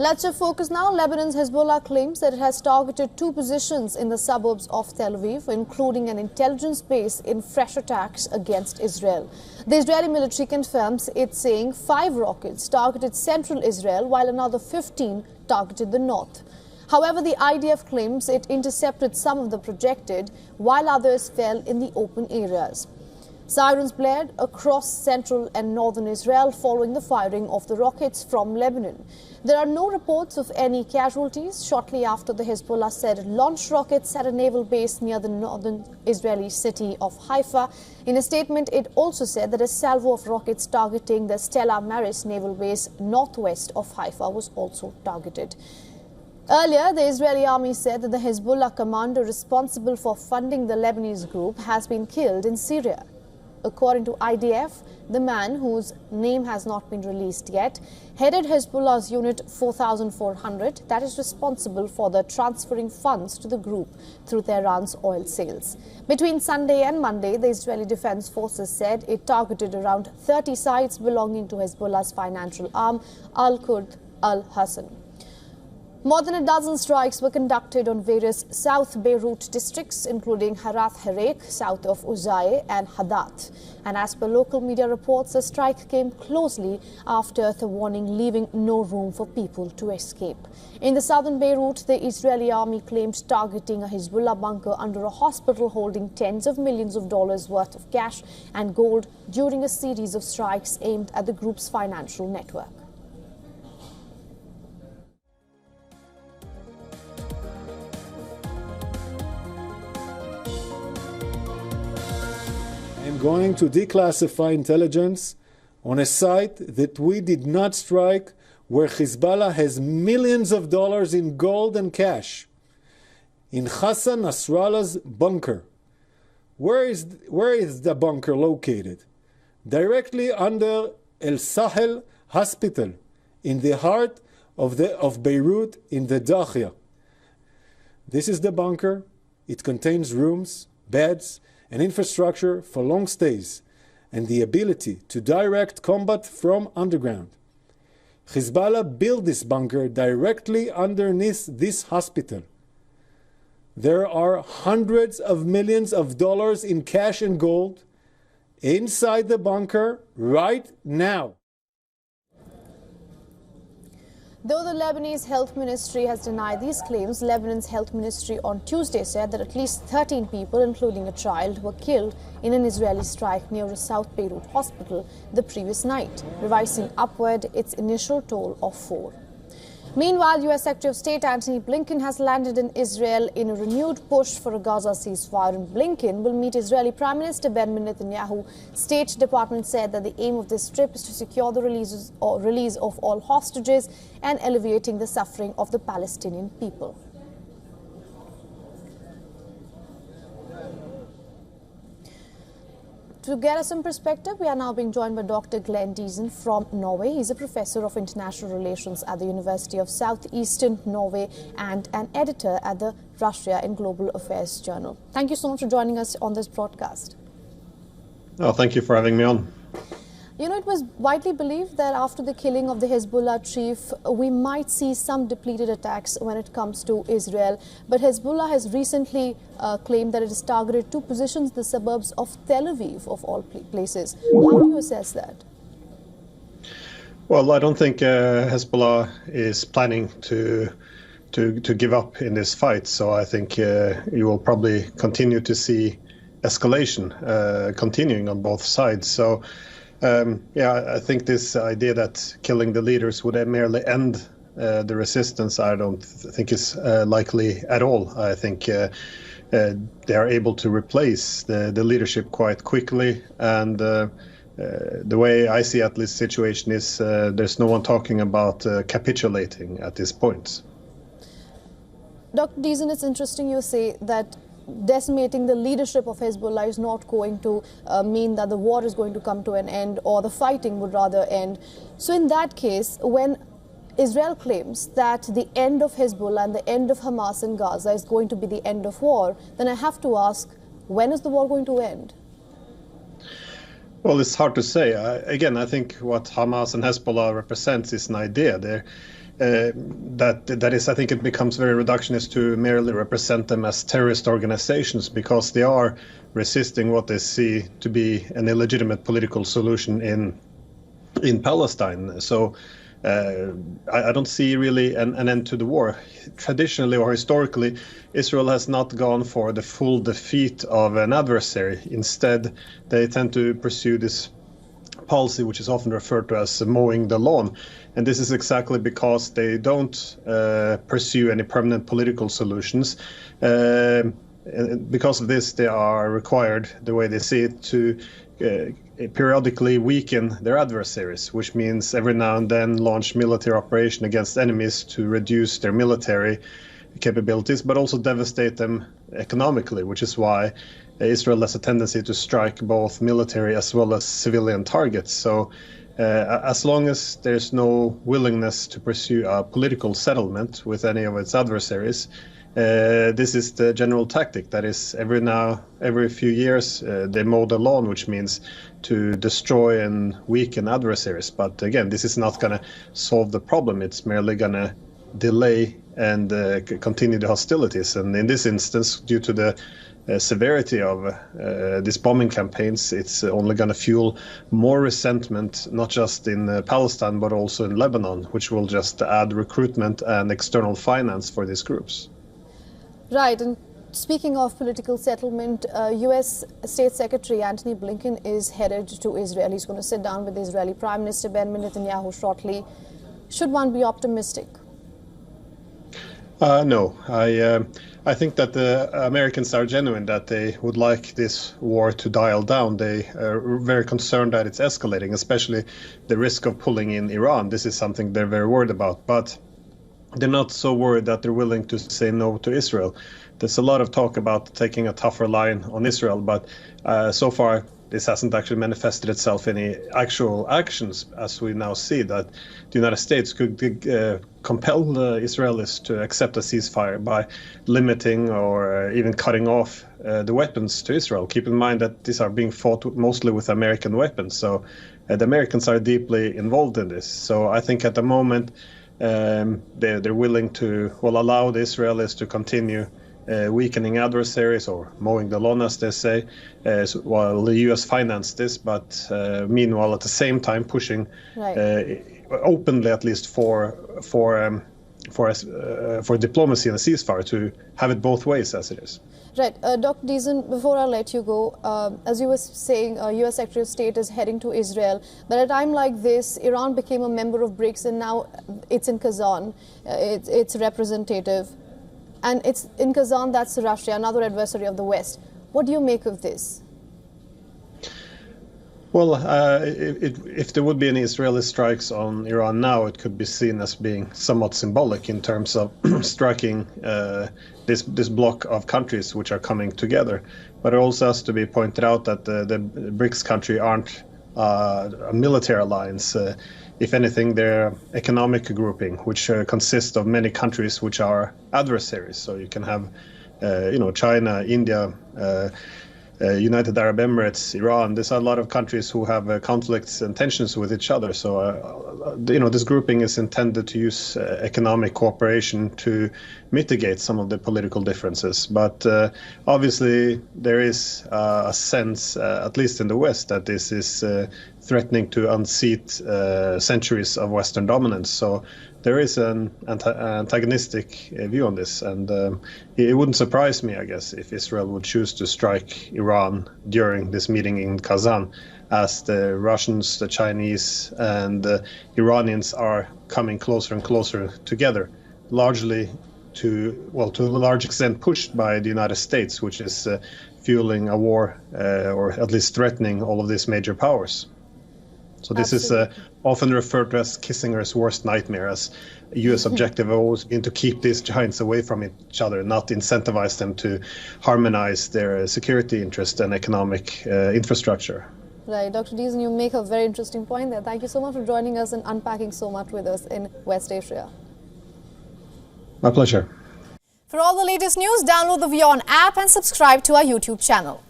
Let's shift focus now. Lebanon's Hezbollah claims that it has targeted 2 positions in the suburbs of Tel Aviv, including an intelligence base in fresh attacks against Israel. The Israeli military confirms it's saying 5 rockets targeted central Israel, while another 15 targeted the north. However, the IDF claims it intercepted some of the projected, while others fell in the open areas. Sirens blared across central and northern Israel following the firing of the rockets from Lebanon. There are no reports of any casualties. Shortly after, the Hezbollah said it launched rockets at a naval base near the northern Israeli city of Haifa. In a statement, it also said that a salvo of rockets targeting the Stella Maris naval base northwest of Haifa was also targeted. Earlier, the Israeli army said that the Hezbollah commander responsible for funding the Lebanese group has been killed in Syria. According to IDF, the man, whose name has not been released yet, headed Hezbollah's Unit 4400 that is responsible for the transferring funds to the group through Tehran's oil sales. Between Sunday and Monday, the Israeli Defense Forces said it targeted around 30 sites belonging to Hezbollah's financial arm, Al-Qurd al-Hassan. More than a dozen strikes were conducted on various South Beirut districts, including Harat Harek, south of Uzai, and Hadat. And as per local media reports, the strike came closely after the warning, leaving no room for people to escape. In the southern Beirut, the Israeli army claimed targeting a Hezbollah bunker under a hospital holding tens of millions of dollars worth of cash and gold during a series of strikes aimed at the group's financial network. I'm going to declassify intelligence on a site that we did not strike, where Hezbollah has millions of dollars in gold and cash. In Hassan Nasrallah's bunker. Where is the bunker located? Directly under El Sahel Hospital, in the heart of Beirut, in the Dakhia. This is the bunker. It contains rooms, beds, and infrastructure for long stays, and the ability to direct combat from underground. Hezbollah built this bunker directly underneath this hospital. There are hundreds of millions of dollars in cash and gold inside the bunker right now. Though the Lebanese Health Ministry has denied these claims, Lebanon's Health Ministry on Tuesday said that at least 13 people, including a child, were killed in an Israeli strike near a South Beirut hospital the previous night, revising upward its initial toll of 4. Meanwhile, U.S. Secretary of State Antony Blinken has landed in Israel in a renewed push for a Gaza ceasefire. And Blinken will meet Israeli Prime Minister Benjamin Netanyahu. State Department said that the aim of this trip is to secure the release of all hostages and alleviating the suffering of the Palestinian people. To get us some perspective, we are now being joined by Dr. Glenn Diesen from Norway. He's a professor of international relations at the University of Southeastern Norway and an editor at the Russia and Global Affairs Journal. Thank you so much for joining us on this broadcast. Oh, thank you for having me on. You know, it was widely believed that after the killing of the Hezbollah chief, we might see some depleted attacks when it comes to Israel. But Hezbollah has recently claimed that it has targeted 2 positions in the suburbs of Tel Aviv, of all places. How do you assess that? Well, I don't think Hezbollah is planning to give up in this fight. So I think you will probably continue to see escalation continuing on both sides. So. I think this idea that killing the leaders would merely end the resistance, I don't think is likely at all. I think they are able to replace the leadership quite quickly. And the way I see at least situation is there's no one talking about capitulating at this point. Dr. Diesen, it's interesting you say that decimating the leadership of Hezbollah is not going to mean that the war is going to come to an end, or the fighting would rather end. So in that case, when Israel claims that the end of Hezbollah and the end of Hamas in Gaza is going to be the end of war, then I have to ask, when is the war going to end? Well, it's hard to say. Again, I think what Hamas and Hezbollah represents is an idea. that is, I think it becomes very reductionist to merely represent them as terrorist organizations, because they are resisting what they see to be an illegitimate political solution in Palestine. So I don't see really an end to the war. Traditionally or historically, Israel has not gone for the full defeat of an adversary. Instead, they tend to pursue this policy, which is often referred to as mowing the lawn. And this is exactly because they don't pursue any permanent political solutions. Because of this, they are required, the way they see it, to periodically weaken their adversaries, which means every now and then launch military operation against enemies to reduce their military capabilities, but also devastate them economically, which is why Israel has a tendency to strike both military as well as civilian targets. So as long as there's no willingness to pursue a political settlement with any of its adversaries, this is the general tactic. That is, every few years, they mow the lawn, which means to destroy and weaken adversaries. But again, this is not going to solve the problem. It's merely going to delay and continue the hostilities. And in this instance, due to the severity of these bombing campaigns, it's only going to fuel more resentment, not just in Palestine, but also in Lebanon, which will just add recruitment and external finance for these groups. Right, and speaking of political settlement, U.S. State Secretary Antony Blinken is headed to Israel. He's going to sit down with the Israeli Prime Minister Benjamin Netanyahu shortly. Should one be optimistic? No, I think that the Americans are genuine, that they would like this war to dial down. They are very concerned that it's escalating, especially the risk of pulling in Iran. This is something they're very worried about. But they're not so worried that they're willing to say no to Israel. There's a lot of talk about taking a tougher line on Israel, but so far this hasn't actually manifested itself in any actual actions, as we now see that the United States could compel the Israelis to accept a ceasefire by limiting or even cutting off the weapons to Israel. Keep in mind that these are being fought mostly with American weapons, so the Americans are deeply involved in this. So I think at the moment they're willing to allow the Israelis to continue weakening adversaries or mowing the lawn, as they say, while the U.S. financed this, but meanwhile at the same time pushing openly, at least for diplomacy and a ceasefire, to have it both ways as it is. Right. Dr. Diesen, before I let you go, as you were saying, U.S. Secretary of State is heading to Israel. But at a time like this, Iran became a member of BRICS, and now it's in Kazan. It's representative. And it's in Kazan, that's Russia, another adversary of the West. What do you make of this? Well, if there would be any Israeli strikes on Iran now, it could be seen as being somewhat symbolic in terms of striking this bloc of countries which are coming together. But it also has to be pointed out that the BRICS countries aren't a military alliance. If anything, they're economic grouping, which consists of many countries which are adversaries. So you can have, China, India, United Arab Emirates, Iran. There's a lot of countries who have conflicts and tensions with each other. So, this grouping is intended to use economic cooperation to mitigate some of the political differences. But obviously, there is a sense, at least in the West, that this is threatening to unseat centuries of Western dominance. So there is an antagonistic view on this, and it wouldn't surprise me, I guess, if Israel would choose to strike Iran during this meeting in Kazan, as the Russians, the Chinese, and the Iranians are coming closer and closer together, largely to a large extent pushed by the United States, which is fueling a war, or at least threatening all of these major powers. So this Absolutely. Is often referred to as Kissinger's worst nightmare, as a U.S. objective has always been to keep these giants away from each other, not incentivize them to harmonize their security interest and economic infrastructure. Right. Dr. Diesen, you make a very interesting point there. Thank you so much for joining us and unpacking so much with us in West Asia. My pleasure. For all the latest news, download the WION app and subscribe to our YouTube channel.